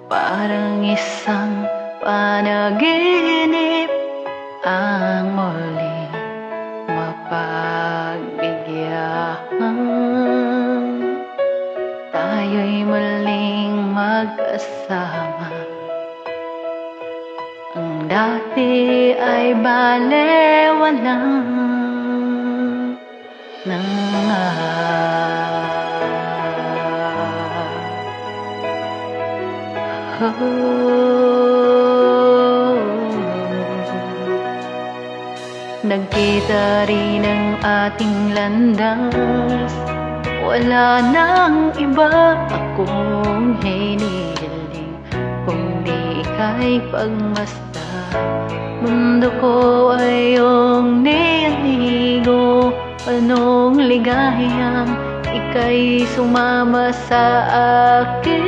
Parang isang panaginip ang muling mapagbigyan. Tayo'y muling magkasama. Ang dati ay baliwalang na nga. Nagkita rin ang ating landas, wala nang iba akong hinihiling, kundi ika'y pagmasta. Mundo ko ay iyong nianigo, anong ligayang ika'y sumama sa akin.